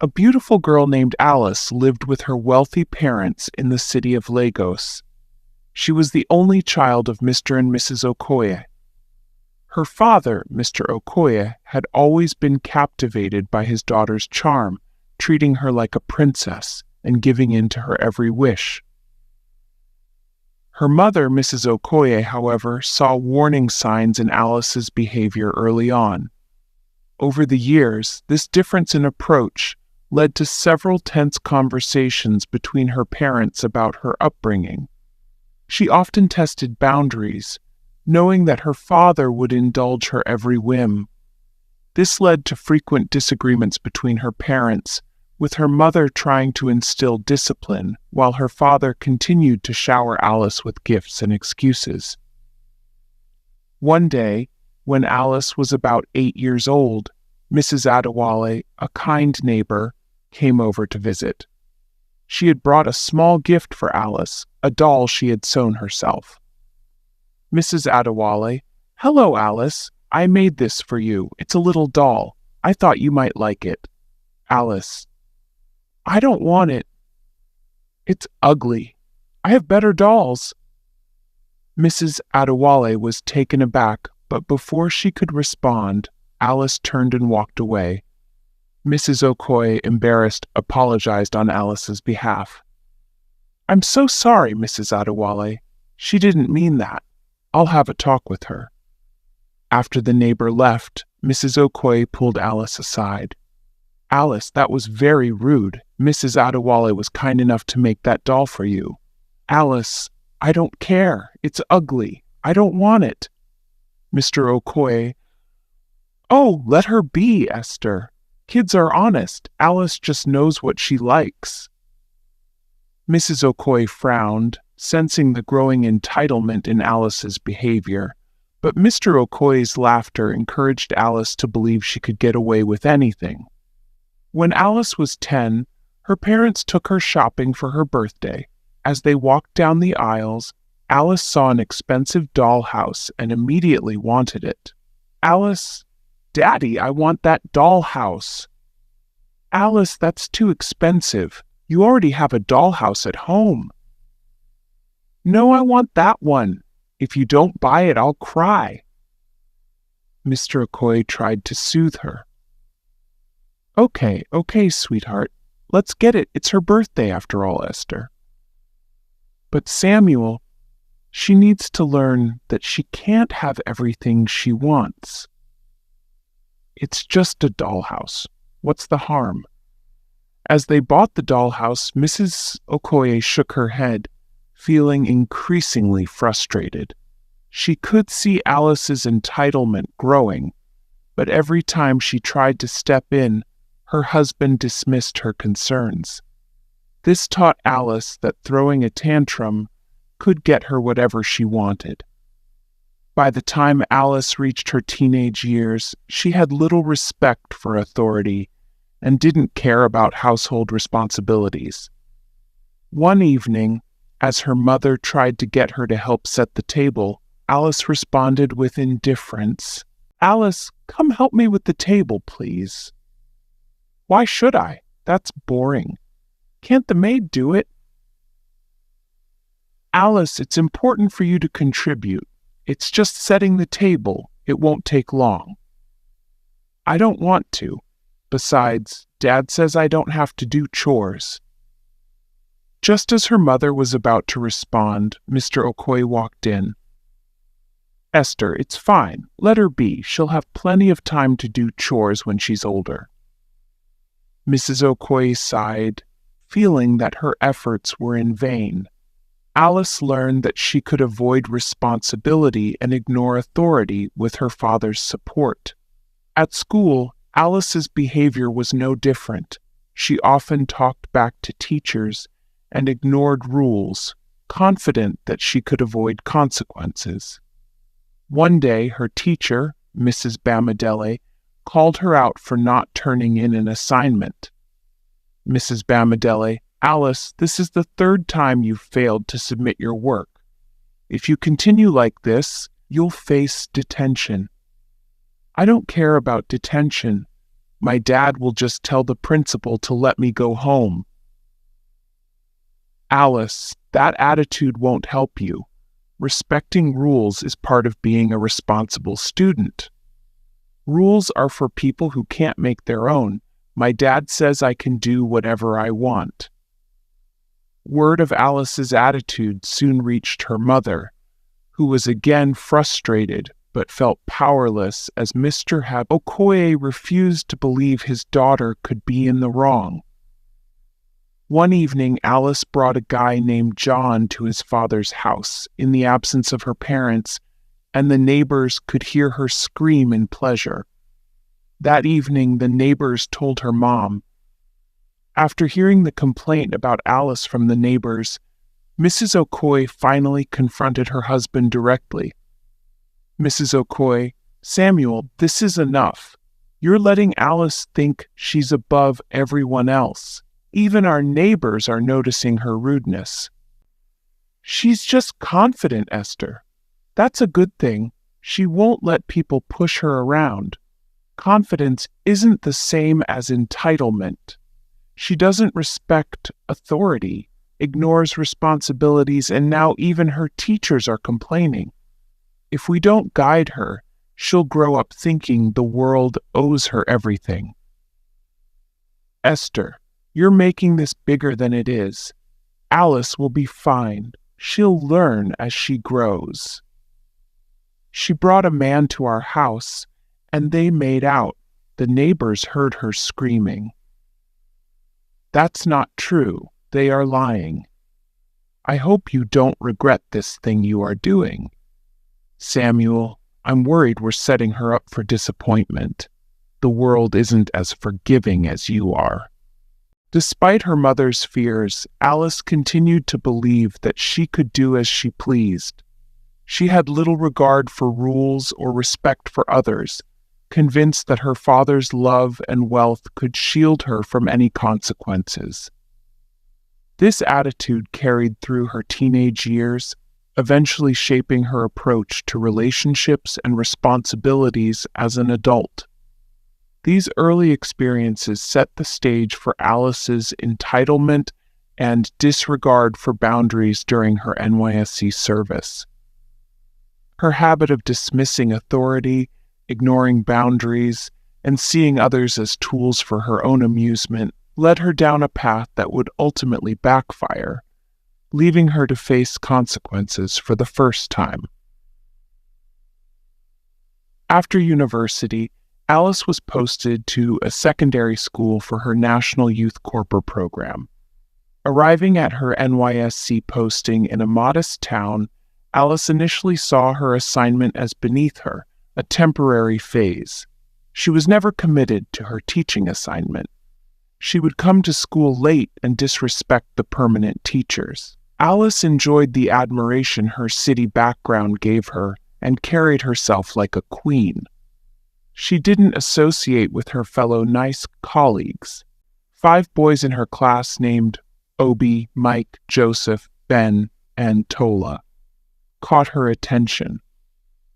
A beautiful girl named Alice lived with her wealthy parents in the city of Lagos. She was the only child of Mr. and Mrs. Okoye. Her father, Mr. Okoye, had always been captivated by his daughter's charm, treating her like a princess and giving in to her every wish. Her mother, Mrs. Okoye, however, saw warning signs in Alice's behavior early on. Over the years, this difference in approach led to several tense conversations between her parents about her upbringing. She often tested boundaries, knowing that her father would indulge her every whim. This led to frequent disagreements between her parents, with her mother trying to instill discipline while her father continued to shower Alice with gifts and excuses. One day, when Alice was about 8 years old, Mrs. Adewale, a kind neighbor, came over to visit. She had brought a small gift for Alice, a doll she had sewn herself. Mrs. Adewale, "Hello, Alice. I made this for you. It's a little doll. I thought you might like it." Alice, "I don't want it. It's ugly. I have better dolls." Mrs. Adewale was taken aback, but before she could respond, Alice turned and walked away. Mrs. Okoye, embarrassed, apologized on Alice's behalf. "I'm so sorry, Mrs. Adewale. She didn't mean that. I'll have a talk with her." After the neighbor left, Mrs. Okoye pulled Alice aside. "Alice, that was very rude. Mrs. Adewale was kind enough to make that doll for you." "Alice, I don't care. It's ugly. I don't want it." Mr. Okoye, "Oh, let her be, Esther. Kids are honest. Alice just knows what she likes." Mrs. Okoye frowned, sensing the growing entitlement in Alice's behavior, but Mr. Okoye's laughter encouraged Alice to believe she could get away with anything. When Alice was 10, her parents took her shopping for her birthday. As they walked down the aisles, Alice saw an expensive dollhouse and immediately wanted it. "Alice, Daddy, I want that dollhouse." "Alice, that's too expensive. You already have a dollhouse at home." "No, I want that one. If you don't buy it, I'll cry." Mr. Okoye tried to soothe her. Okay, sweetheart. Let's get it. It's her birthday after all, Esther." "But Samuel, she needs to learn that she can't have everything she wants." "It's just a dollhouse. What's the harm?" As they bought the dollhouse, Mrs. Okoye shook her head, feeling increasingly frustrated. She could see Alice's entitlement growing, but every time she tried to step in, her husband dismissed her concerns. This taught Alice that throwing a tantrum could get her whatever she wanted. By the time Alice reached her teenage years, she had little respect for authority and didn't care about household responsibilities. One evening, as her mother tried to get her to help set the table, Alice responded with indifference. "Alice, come help me with the table, please." "Why should I? That's boring. Can't the maid do it?" "Alice, it's important for you to contribute. It's just setting the table. It won't take long." "I don't want to. Besides, Dad says I don't have to do chores." Just as her mother was about to respond, Mr. Okoye walked in. "Esther, it's fine. Let her be. She'll have plenty of time to do chores when she's older." Mrs. Okoye sighed, feeling that her efforts were in vain. Alice learned that she could avoid responsibility and ignore authority with her father's support. At school, Alice's behavior was no different. She often talked back to teachers and ignored rules, confident that she could avoid consequences. One day, her teacher, Mrs. Bamidele, called her out for not turning in an assignment. "Mrs. Bamidele, Alice, this is the 3rd time you've failed to submit your work. If you continue like this, you'll face detention." "I don't care about detention. My dad will just tell the principal to let me go home." "Alice, that attitude won't help you. Respecting rules is part of being a responsible student. Rules are for people who can't make their own. My dad says I can do whatever I want." Word of Alice's attitude soon reached her mother, who was again frustrated but felt powerless as Mr. Okoye refused to believe his daughter could be in the wrong. One evening, Alice brought a guy named John to his father's house in the absence of her parents, and the neighbors could hear her scream in pleasure. That evening, the neighbors told her mom. After hearing the complaint about Alice from the neighbors, Mrs. Okoye finally confronted her husband directly. "Mrs. Okoye, Samuel, this is enough. You're letting Alice think she's above everyone else. Even our neighbors are noticing her rudeness." "She's just confident, Esther. That's a good thing. She won't let people push her around. Confidence isn't the same as entitlement. She doesn't respect authority, ignores responsibilities, and now even her teachers are complaining. If we don't guide her, she'll grow up thinking the world owes her everything." "Esther, you're making this bigger than it is. Alice will be fine. She'll learn as she grows." "She brought a man to our house, and they made out. The neighbors heard her screaming." "That's not true. They are lying. I hope you don't regret this thing you are doing. Samuel, I'm worried we're setting her up for disappointment. The world isn't as forgiving as you are." Despite her mother's fears, Alice continued to believe that she could do as she pleased. She had little regard for rules or respect for others, convinced that her father's love and wealth could shield her from any consequences. This attitude carried through her teenage years, eventually shaping her approach to relationships and responsibilities as an adult. These early experiences set the stage for Alice's entitlement and disregard for boundaries during her NYSC service. Her habit of dismissing authority, ignoring boundaries, and seeing others as tools for her own amusement led her down a path that would ultimately backfire, leaving her to face consequences for the first time. After university, Alice was posted to a secondary school for her National Youth Corper program. Arriving at her NYSC posting in a modest town, Alice initially saw her assignment as beneath her, a temporary phase. She was never committed to her teaching assignment. She would come to school late and disrespect the permanent teachers. Alice enjoyed the admiration her city background gave her and carried herself like a queen. She didn't associate with her fellow Nysc colleagues. 5 boys in her class named Obi, Mike, Joseph, Ben, and Tola caught her attention.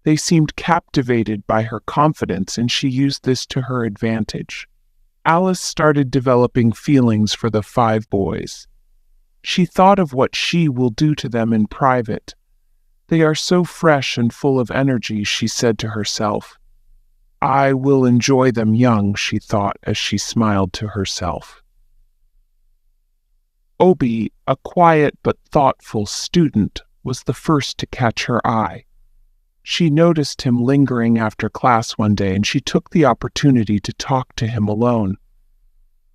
They seemed captivated by her confidence, and she used this to her advantage. Alice started developing feelings for the 5 boys. She thought of what she will do to them in private. "They are so fresh and full of energy," she said to herself. "I will enjoy them young," she thought as she smiled to herself. Obi, a quiet but thoughtful student, was the first to catch her eye. She noticed him lingering after class one day, and she took the opportunity to talk to him alone.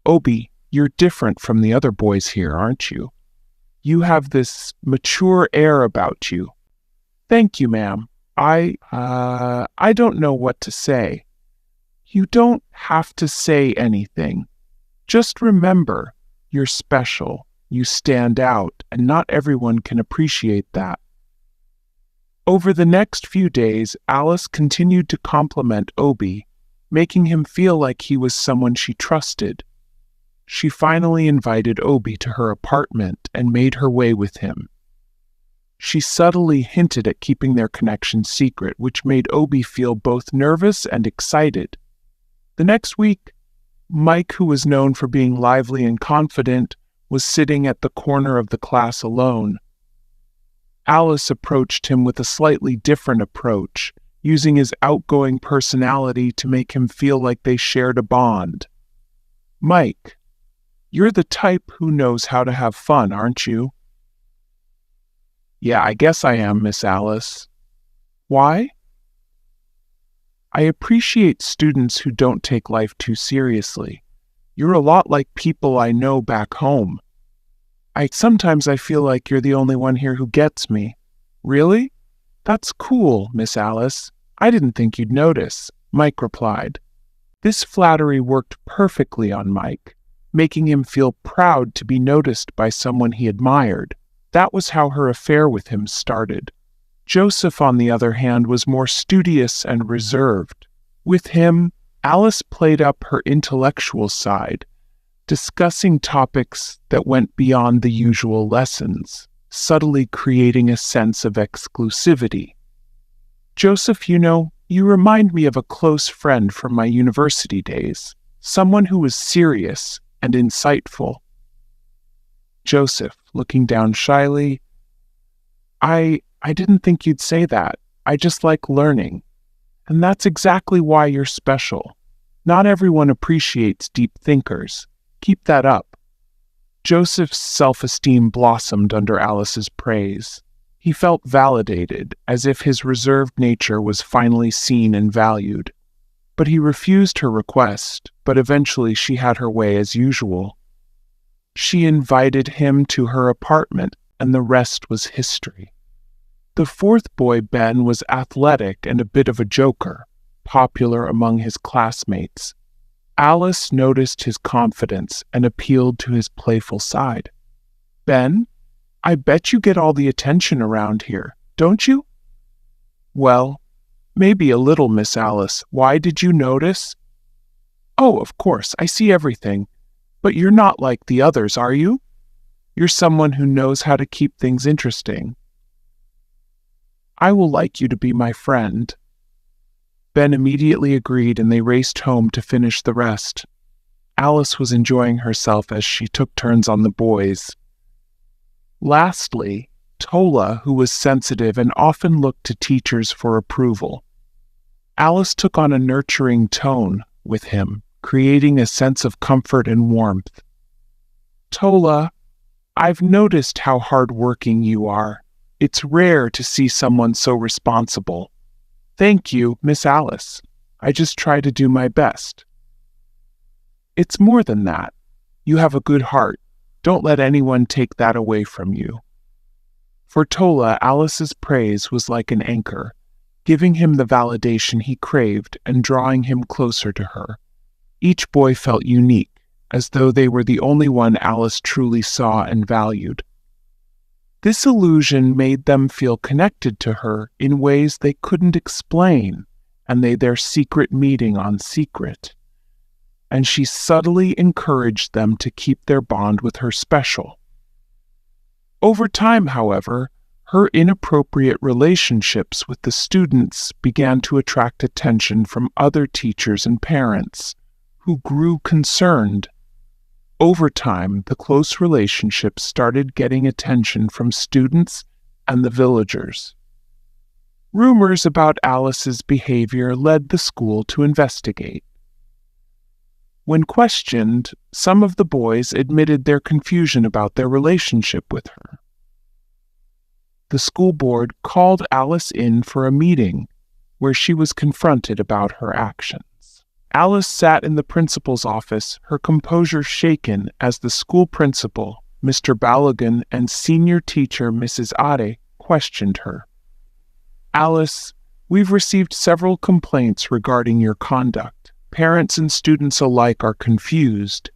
"Obi, you're different from the other boys here, aren't you? You have this mature air about you." "Thank you, ma'am. I don't know what to say." "You don't have to say anything. Just remember, you're special. You stand out, and not everyone can appreciate that." Over the next few days, Alice continued to compliment Obi, making him feel like he was someone she trusted. She finally invited Obi to her apartment and made her way with him. She subtly hinted at keeping their connection secret, which made Obi feel both nervous and excited. The next week, Mike, who was known for being lively and confident, was sitting at the corner of the class alone. Alice approached him with a slightly different approach, using his outgoing personality to make him feel like they shared a bond. "Mike, you're the type who knows how to have fun, aren't you?" "Yeah, I guess I am, Miss Alice." "Why?" "I appreciate students who don't take life too seriously. You're a lot like people I know back home. Sometimes I feel like you're the only one here who gets me." "Really? That's cool, Miss Alice. I didn't think you'd notice," Mike replied. This flattery worked perfectly on Mike, making him feel proud to be noticed by someone he admired. That was how her affair with him started. Joseph, on the other hand, was more studious and reserved. With him, Alice played up her intellectual side, discussing topics that went beyond the usual lessons, subtly creating a sense of exclusivity. "Joseph, you remind me of a close friend from my university days, someone who was serious and insightful." Joseph, looking down shyly, I didn't think you'd say that. I just like learning. And that's exactly why you're special. Not everyone appreciates deep thinkers. Keep that up." Joseph's self-esteem blossomed under Alice's praise. He felt validated, as if his reserved nature was finally seen and valued. But he refused her request, but eventually she had her way as usual. She invited him to her apartment, and the rest was history. The fourth boy, Ben, was athletic and a bit of a joker, popular among his classmates. Alice noticed his confidence and appealed to his playful side. "Ben, I bet you get all the attention around here, don't you?" "Well, maybe a little, Miss Alice. Why, did you notice?" "Oh, of course, I see everything. But you're not like the others, are you? You're someone who knows how to keep things interesting." "I will like you to be my friend." Ben immediately agreed, and they raced home to finish the rest. Alice was enjoying herself as she took turns on the boys. Lastly, Tola, who was sensitive and often looked to teachers for approval. Alice took on a nurturing tone with him, creating a sense of comfort and warmth. "Tola, I've noticed how hard-working you are. It's rare to see someone so responsible." "Thank you, Miss Alice. I just try to do my best." "It's more than that. You have a good heart. Don't let anyone take that away from you." For Tola, Alice's praise was like an anchor, giving him the validation he craved and drawing him closer to her. Each boy felt unique, as though they were the only one Alice truly saw and valued. This illusion made them feel connected to her in ways they couldn't explain, and they their secret meeting on secret. And she subtly encouraged them to keep their bond with her special. Over time, however, her inappropriate relationships with the students began to attract attention from other teachers and parents, who grew concerned. Over time, the close relationships started getting attention from students and the villagers. Rumors about Alice's behavior led the school to investigate. When questioned, some of the boys admitted their confusion about their relationship with her. The school board called Alice in for a meeting, where she was confronted about her actions. Alice sat in the principal's office, her composure shaken as the school principal, Mr. Balogun, and senior teacher, Mrs. Ade, questioned her. "Alice, we've received several complaints regarding your conduct. Parents and students alike are confused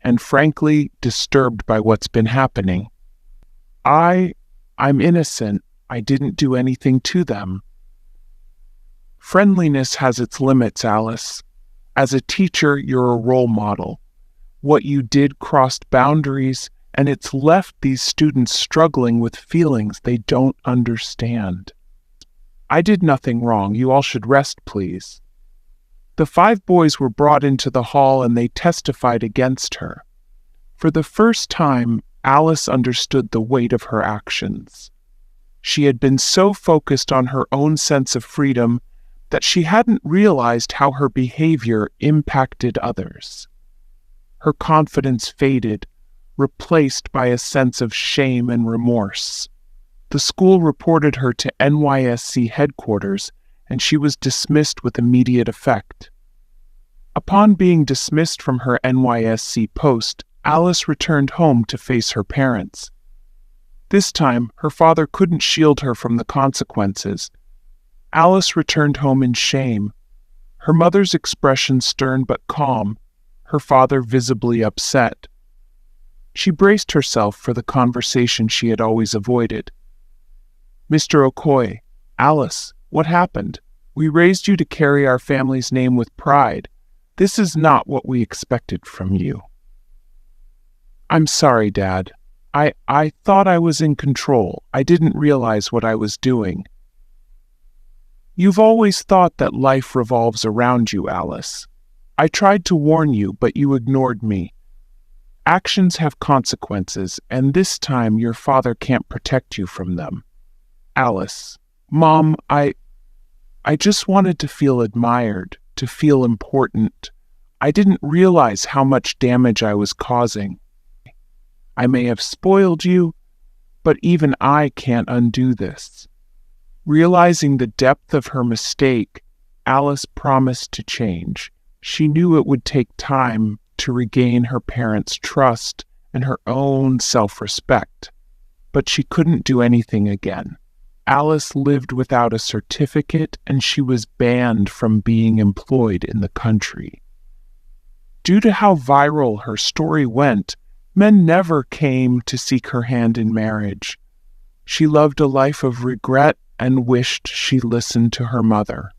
and, frankly, disturbed by what's been happening." I'm innocent. I didn't do anything to them." "Friendliness has its limits, Alice. As a teacher, you're a role model. What you did crossed boundaries, and it's left these students struggling with feelings they don't understand." "I did nothing wrong. You all should rest, please." The 5 boys were brought into the hall and they testified against her. For the first time, Alice understood the weight of her actions. She had been so focused on her own sense of freedom that she hadn't realized how her behavior impacted others. Her confidence faded, replaced by a sense of shame and remorse. The school reported her to NYSC headquarters, and she was dismissed with immediate effect. Upon being dismissed from her NYSC post, Alice returned home to face her parents. This time, her father couldn't shield her from the consequences. Alice returned home in shame, her mother's expression stern but calm, her father visibly upset. She braced herself for the conversation she had always avoided. "Mr. Okoye, Alice, what happened? We raised you to carry our family's name with pride. This is not what we expected from you." "I'm sorry, Dad. I thought I was in control. I didn't realize what I was doing." "You've always thought that life revolves around you, Alice. I tried to warn you, but you ignored me. Actions have consequences, and this time your father can't protect you from them." "Alice, Mom, I just wanted to feel admired, to feel important. I didn't realize how much damage I was causing. I may have spoiled you, but even I can't undo this." Realizing the depth of her mistake, Alice promised to change. She knew it would take time to regain her parents' trust and her own self-respect, but she couldn't do anything again. Alice lived without a certificate, and she was banned from being employed in the country. Due to how viral her story went, men never came to seek her hand in marriage. She loved a life of regret and wished she listened to her mother.